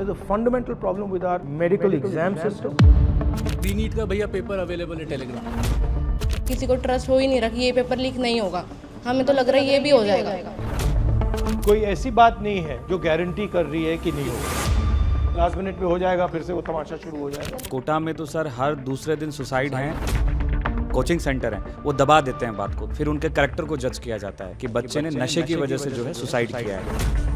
There's a fundamental problem with our medical exam system. NEET का भैया paper available है Telegram. किसी को ट्रस्ट हो ही नहीं रहा कि ये पेपर लीक नहीं होगा। हमें तो लग रहा है ये भी हो जाएगा। कोई ऐसी बात नहीं है जो गारंटी कर रही है कि नहीं होगा। लास्ट मिनट पे हो जाएगा, फिर से वो तमाशा शुरू हो जाएगा। कोटा में तो सर हर दूसरे दिन सुसाइड हैं। कोचिंग सेंटर हैं, वो दबा देते हैं बात को, फिर उनके कैरेक्टर को जज किया जाता है कि बच्चे ने नशे की वजह से जो है सुसाइड किया है।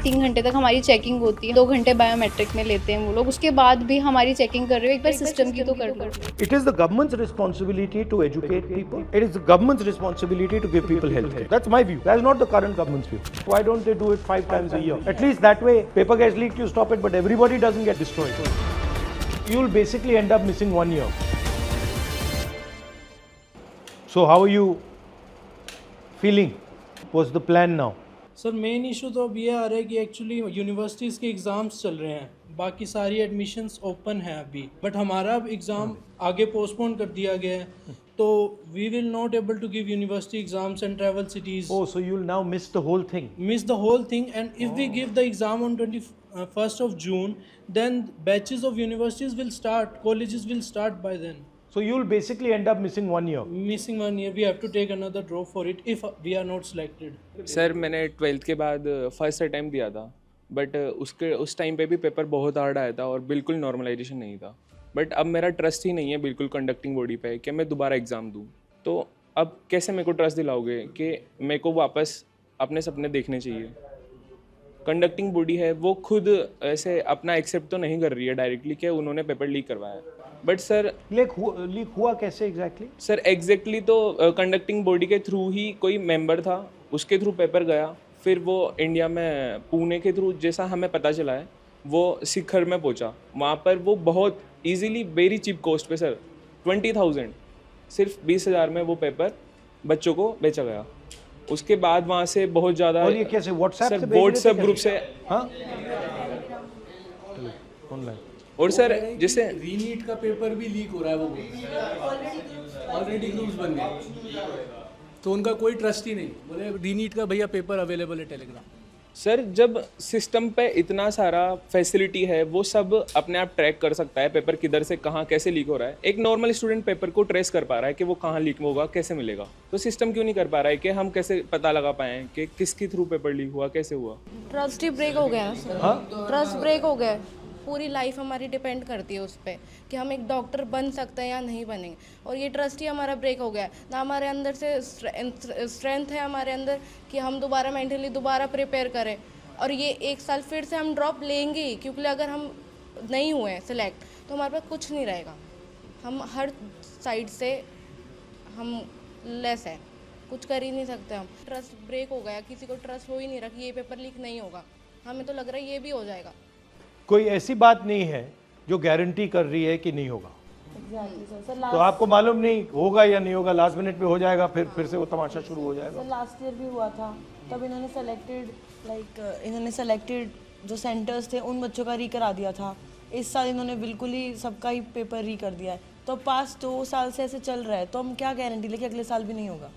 3 घंटे तक हमारी चेकिंग होती है, 2 घंटे बायोमेट्रिक में लेते हैं वो लोग, उसके बाद भी हमारी चेकिंग कर रहे हो। एक बार सिस्टम की तो कर लो। It is the government's responsibility to educate people. It is the government's responsibility to give people health care. That's my view. That's not the current government's view. Why don't they do it 5 times a year? At least that way, paper gets leaked, you stop it, but everybody doesn't get destroyed. You'll basically end up missing 1 year. So how are you feeling? What's the plan now? Sir main issue तो अब ये आ रहा है कि actually universities के exams चल रहे हैं, बाकी सारी एडमिशन्स ओपन है अभी, बट हमारा अब एग्ज़ाम आगे पोस्टपोन कर दिया गया है, तो we will not able to give university exams and travel cities. Oh, so you'll now miss the whole thing. Miss the whole thing, and if we give the exam on 21st of June, then batches of universities will start, colleges will start by then. So you'll basically end up missing 1 year. Missing 1 year, we have to take another draw for it if we are not selected. Sir मैंने 12th के बाद first attempt दिया था, but उस time पे भी paper बहुत hard आया था और बिल्कुल नॉर्मलाइजेशन नहीं था। बट अब मेरा ट्रस्ट ही नहीं है बिल्कुल कंडक्टिंग बॉडी पे कि मैं दोबारा एग्ज़ाम दूँ। तो अब कैसे मेरे को ट्रस्ट दिलाओगे कि मेरे को वापस अपने सपने देखने चाहिए? कंडक्टिंग बॉडी है वो खुद ऐसे अपना एक्सेप्ट तो नहीं कर रही है डायरेक्टली कि उन्होंने पेपर लीक करवाया, बट सर लीक हुआ कैसे एग्जैक्टली? सर एग्जैक्टली तो कंडक्टिंग बॉडी के थ्रू ही कोई मेंबर था, उसके थ्रू पेपर गया, फिर वो इंडिया में पुणे के थ्रू जैसा हमें पता चला है वो शिखर में पहुंचा। वहाँ पर वो बहुत इजीली वेरी चीप कॉस्ट पे सर 20,000 सिर्फ 20,000 में वो पेपर बच्चों को बेचा गया। उसके बाद वहाँ से बहुत ज़्यादा, और ये कैसे व्हाट्सएप से व्हाट्सएप ग्रुप से? हाँ ऑनलाइन। और सर जैसे रीनीट का पेपर भी लीक हो रहा है, वो ऑलरेडी न्यूज़ बन गया, तो उनका कोई ट्रस्ट ही नहीं। बोले रीनीट का भैया पेपर अवेलेबल है टेलीग्राम। सर जब सिस्टम पे इतना सारा फैसिलिटी है, वो सब अपने आप ट्रैक कर सकता है पेपर किधर से कहाँ कैसे लीक हो रहा है। एक नॉर्मल स्टूडेंट पेपर को ट्रेस कर पा रहा है कि वो कहाँ लीक होगा, कैसे मिलेगा, तो सिस्टम क्यों नहीं कर पा रहा है कि हम कैसे पता लगा पाएँ कि किसके थ्रू पेपर लीक हुआ, कैसे हुआ? ट्रस्ट ही ब्रेक हो गया सर। ट्रस्ट ब्रेक हो गया। पूरी लाइफ हमारी डिपेंड करती है उस पर कि हम एक डॉक्टर बन सकते हैं या नहीं बनेंगे, और ये ट्रस्ट ही हमारा ब्रेक हो गया। ना हमारे अंदर से स्ट्रेंथ है हमारे अंदर कि हम दोबारा मेंटली दोबारा प्रिपेयर करें, और ये 1 साल फिर से हम ड्रॉप लेंगे ही, क्योंकि अगर हम नहीं हुए सिलेक्ट तो हमारे पास कुछ नहीं रहेगा। हम हर साइड से हम लेस है, कुछ कर ही नहीं सकते। हम ट्रस्ट ब्रेक हो गया, किसी को ट्रस्ट हो ही नहीं रहा कि ये पेपर लीक नहीं होगा। हमें तो लग रहा है ये भी हो जाएगा। कोई ऐसी बात नहीं है जो गारंटी कर रही है कि नहीं होगा। तो आपको मालूम नहीं होगा या नहीं होगा, लास्ट मिनट पे हो जाएगा, फिर से वो तमाशा शुरू हो जाएगा। सर लास्ट ईयर भी हुआ था, तब इन्होंने सेलेक्टेड जो सेंटर्स थे उन बच्चों का री करा दिया था। इस साल इन्होंने बिल्कुल ही सबका ही पेपर री कर दिया है। तो पास 2 साल से ऐसे चल रहा है, तो हम क्या गारंटी ले कि अगले साल भी नहीं होगा?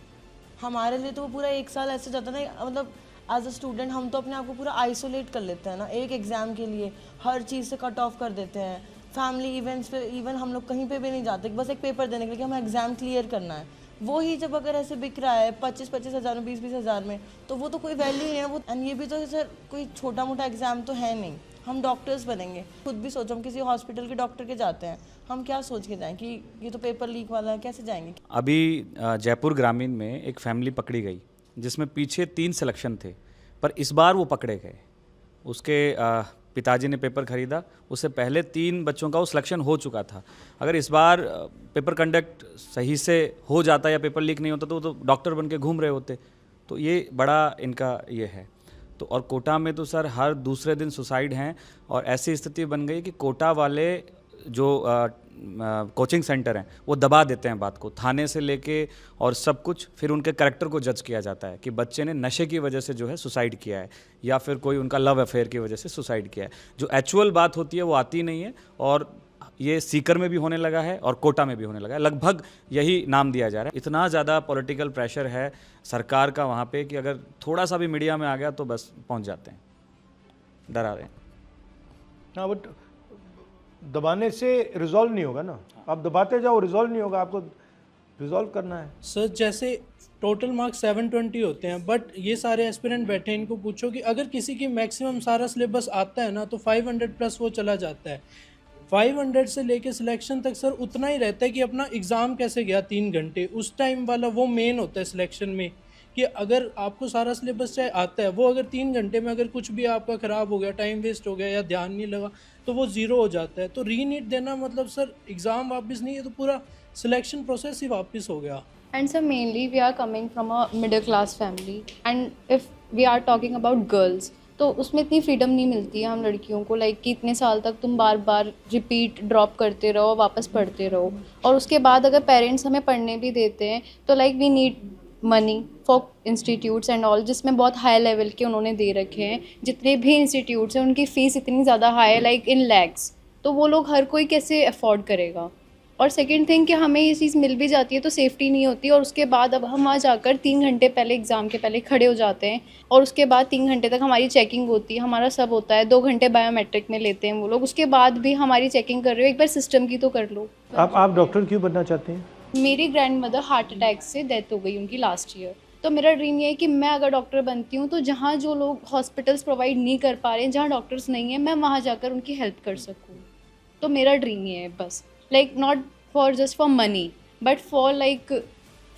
हमारे लिए तो वो पूरा 1 साल ऐसे जाता ना, मतलब एज अ स्टूडेंट हम तो अपने आप को पूरा आइसोलेट कर लेते हैं ना, एक एग्ज़ाम के लिए हर चीज़ से कट ऑफ कर देते हैं। फैमिली इवेंट्स पे इवन हम लोग कहीं पे भी नहीं जाते, बस एक पेपर देने के लिए कि हमें एग्ज़ाम क्लियर करना है। वो ही जब अगर ऐसे बिक रहा है 25-25 हज़ार में, 20-20 हज़ार में, तो वो तो कोई वैल्यू नहीं है वो। एंड ये भी तो सर कोई छोटा मोटा एग्ज़ाम तो है नहीं, हम डॉक्टर्स बनेंगे। खुद भी सोचो, हम किसी हॉस्पिटल के डॉक्टर के जाते हैं, हम क्या सोच के जाएँ कि ये तो पेपर लीक वाला है, कैसे जाएंगे? अभी जयपुर ग्रामीण में एक फैमिली पकड़ी गई जिसमें पीछे 3 सिलेक्शन थे, पर इस बार वो पकड़े गए। उसके पिताजी ने पेपर खरीदा, उससे पहले 3 बच्चों का वो सिलेक्शन हो चुका था। अगर इस बार पेपर कंडक्ट सही से हो जाता या पेपर लीक नहीं होता तो वो तो डॉक्टर बन के घूम रहे होते। तो ये बड़ा इनका ये है। तो और कोटा में तो सर हर दूसरे दिन सुसाइड हैं, और ऐसी स्थिति बन गई कि कोटा वाले जो कोचिंग सेंटर हैं वो दबा देते हैं बात को, थाने से लेके और सब कुछ, फिर उनके कैरेक्टर को जज किया जाता है कि बच्चे ने नशे की वजह से जो है सुसाइड किया है, या फिर कोई उनका लव अफेयर की वजह से सुसाइड किया है। जो एक्चुअल बात होती है वो आती नहीं है, और ये सीकर में भी होने लगा है और कोटा में भी होने लगा है। लगभग यही नाम दिया जा रहा है। इतना ज़्यादा पॉलिटिकल प्रेशर है सरकार का वहाँ पे कि अगर थोड़ा सा भी मीडिया में आ गया तो बस पहुँच जाते हैं, डरा रहे हैं। हाँ बट दबाने से रिजॉल्व नहीं होगा ना, आप दबाते जाओ रिजॉल्व नहीं होगा, आपको रिजॉल्व करना है। सर जैसे टोटल मार्क्स 720 होते हैं, बट ये सारे एस्पिरेंट बैठे हैं, इनको पूछो कि अगर किसी की मैक्सिमम सारा सिलेबस आता है ना तो 500 प्लस वो चला जाता है। 500 से लेके सिलेक्शन तक सर उतना ही रहता है कि अपना एग्ज़ाम कैसे गया 3 घंटे, उस टाइम वाला वो मेन होता है सिलेक्शन में, कि अगर आपको सारा सिलेबस चाहे आता है, वो अगर 3 घंटे में अगर कुछ भी आपका ख़राब हो गया, टाइम वेस्ट हो गया या ध्यान नहीं लगा तो वो ज़ीरो हो जाता है। तो रीनीट देना मतलब सर एग्ज़ाम वापस नहीं है तो पूरा सिलेक्शन प्रोसेस ही वापस हो गया। And so mainly we are coming from a middle class family, and if we are talking about girls, तो उसमें इतनी फ्रीडम नहीं मिलती है हम लड़कियों को, लाइक कि इतने साल तक तुम बार बार रिपीट ड्रॉप करते रहो, वापस पढ़ते रहो, और उसके बाद अगर पेरेंट्स हमें पढ़ने भी देते हैं तो like we need money for institutes and all, जिसमें बहुत हाई लेवल के उन्होंने दे रखे हैं। जितने भी इंस्टीट्यूट्स हैं उनकी फ़ीस इतनी ज़्यादा हाई है, लाइक इन लैक्स, तो वो लोग हर कोई कैसे अफोर्ड करेगा। और सेकंड थिंग कि हमें ये चीज़ मिल भी जाती है तो सेफ्टी नहीं होती, और उसके बाद अब हम वहाँ जाकर 3 घंटे पहले एग्ज़ाम के पहले खड़े हो जाते हैं, और उसके बाद 3 घंटे तक हमारी चेकिंग होती है, हमारा सब होता है, 2 घंटे बायोमेट्रिक में लेते हैं वो लोग, उसके बाद भी हमारी चेकिंग कर रहे हो, एक बार सिस्टम की तो कर लो। आप डॉक्टर क्यों बनना चाहते हैं? मेरी ग्रैंड मदर हार्ट अटैक से डेथ हो गई उनकी लास्ट ईयर, तो मेरा ड्रीम ये है कि मैं अगर डॉक्टर बनती हूँ तो जहाँ जो लोग हॉस्पिटल्स प्रोवाइड नहीं कर पा रहे हैं, जहाँ डॉक्टर्स नहीं हैं, मैं वहाँ जाकर उनकी हेल्प कर सकूँ। तो मेरा ड्रीम ये है बस, like not for just for money but for like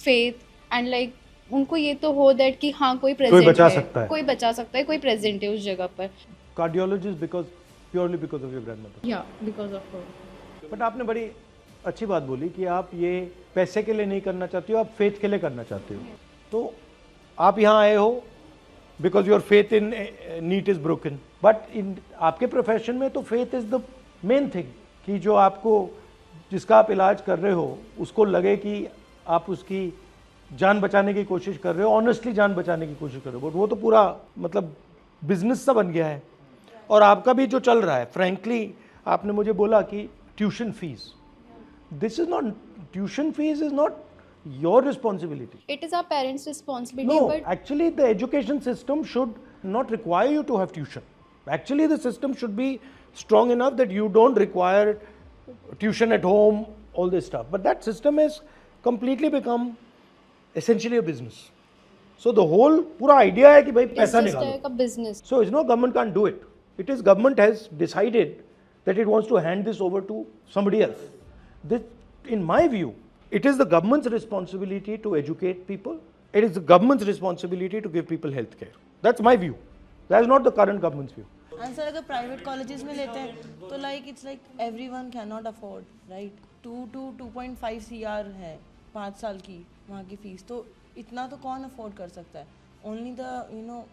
faith and like उनको ये तो हो दैट कि हाँ कोई प्रेजेंट बचा है, सकता है। कोई बचा सकता है, कोई प्रेजेंट है उस जगह पर। Cardiologist purely because of your grandmother. या बिकॉज ऑफ हर। बट आपने बड़ी अच्छी बात बोली कि आप ये पैसे के लिए नहीं करना चाहते हो, आप फेथ के लिए करना चाहते हो। तो आप यहाँ आए हो because your faith in NEET is broken, but in आपके प्रोफेशन में तो faith is the main thing, कि जो आपको जिसका आप इलाज कर रहे हो उसको लगे कि आप उसकी जान बचाने की कोशिश कर रहे हो, ऑनेस्टली जान बचाने की कोशिश कर रहे हो। बट वो तो पूरा मतलब बिजनेस सा बन गया है। और आपका भी जो चल रहा है, फ्रैंकली आपने मुझे बोला कि tuition fees, this is not, tuition fees is not your responsibility. It is our parents' responsibility. No, but actually the education system should not require you to have tuition. Actually the system should be strong enough that you don't require tuition at home, all this stuff. But that system has completely become essentially a business. So the whole पूरा idea है कि भाई पैसा it's just निकालो. like a business. So it's no, government can't do it. It is government has decided that it wants to hand this over to somebody else. This, in my view, it is the government's responsibility to educate people. It is the government's responsibility to give people health care. That's my view. That is not the current government's view. And sir अगर private colleges में लेते हैं तो like it's like everyone can not afford, right. 2.5 CR है 5 साल की वहाँ की फीस, तो इतना तो कौन अफोर्ड कर सकता है? Only the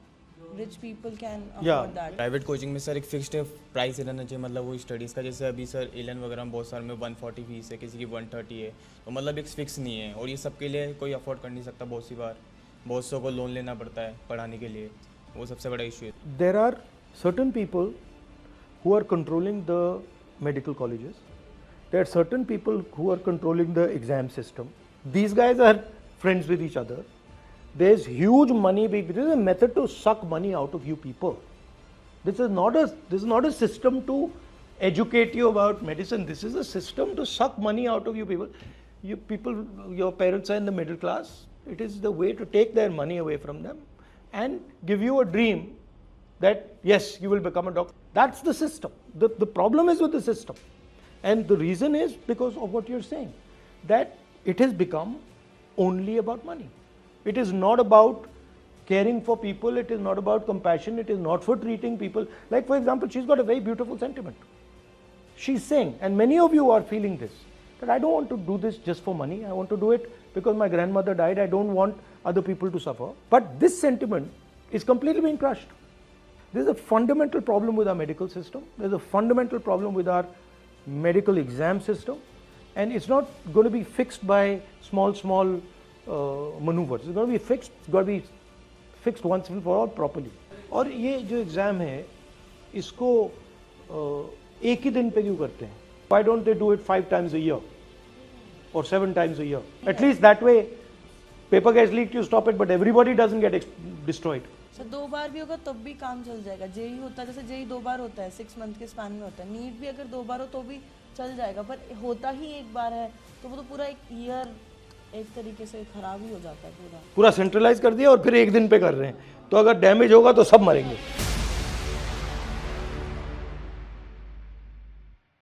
rich people can afford that. Private coaching में सर एक फिक्स्ड प्राइस रहना चाहिए, मतलब वो स्टडीज़ का। जैसे अभी सर एलन वगैरह में बहुत सारे में 140 फीस है, किसी की 130 है, तो मतलब एक फिक्स नहीं है, और ये सबके लिए कोई अफोर्ड कर नहीं सकता। बहुत सी बार बहुत सौ को लोन लेना पड़ता है पढ़ाने के लिए, वो सबसे बड़ा इशू है। There are certain people who are controlling the medical colleges. There are certain people who are controlling the exam system. These guys are friends with each other. There's huge money. This is a method to suck money out of you people. This is not a system to educate you about medicine. This is a system to suck money out of you people. You people, your parents are in the middle class. It is the way to take their money away from them and give you a dream that yes, you will become a doctor. That's the system. The problem is with the system. And the reason is because of what you're saying, that it has become only about money. It is not about caring for people. It is not about compassion. It is not for treating people. Like for example, she's got a very beautiful sentiment. She's saying, and many of you are feeling this, that I don't want to do this just for money. I want to do it because my grandmother died. I don't want other people to suffer. But this sentiment is completely being crushed. There's a fundamental problem with our medical system. There's a fundamental problem with our medical exam system. And it's not going to be fixed by small maneuvers. It's going to be fixed. It's got to be fixed once and for all properly. और ये जो exam है इसको एक ही दिन पे क्यों करते हैं? Why don't they do it 5 times a year or 7 times a year? At least that way paper gets leaked, you stop it, but everybody doesn't get destroyed. Sir 2 बार भी होगा तब भी काम चल जाएगा। जेई होता है, जैसे जेई 2 बार होता है, 6 मंथ के स्पैन में होता है। नीट भी अगर 2 बार हो तो भी चल जाएगा, पर होता ही एक बार है तो वो तो पूरा एक ईयर एक तरीके से खराब ही हो जाता है पूरा। पूरा सेंट्रलाइज कर दिया और फिर एक दिन पे कर रहे हैं, तो अगर डैमेज होगा तो सब मरेंगे।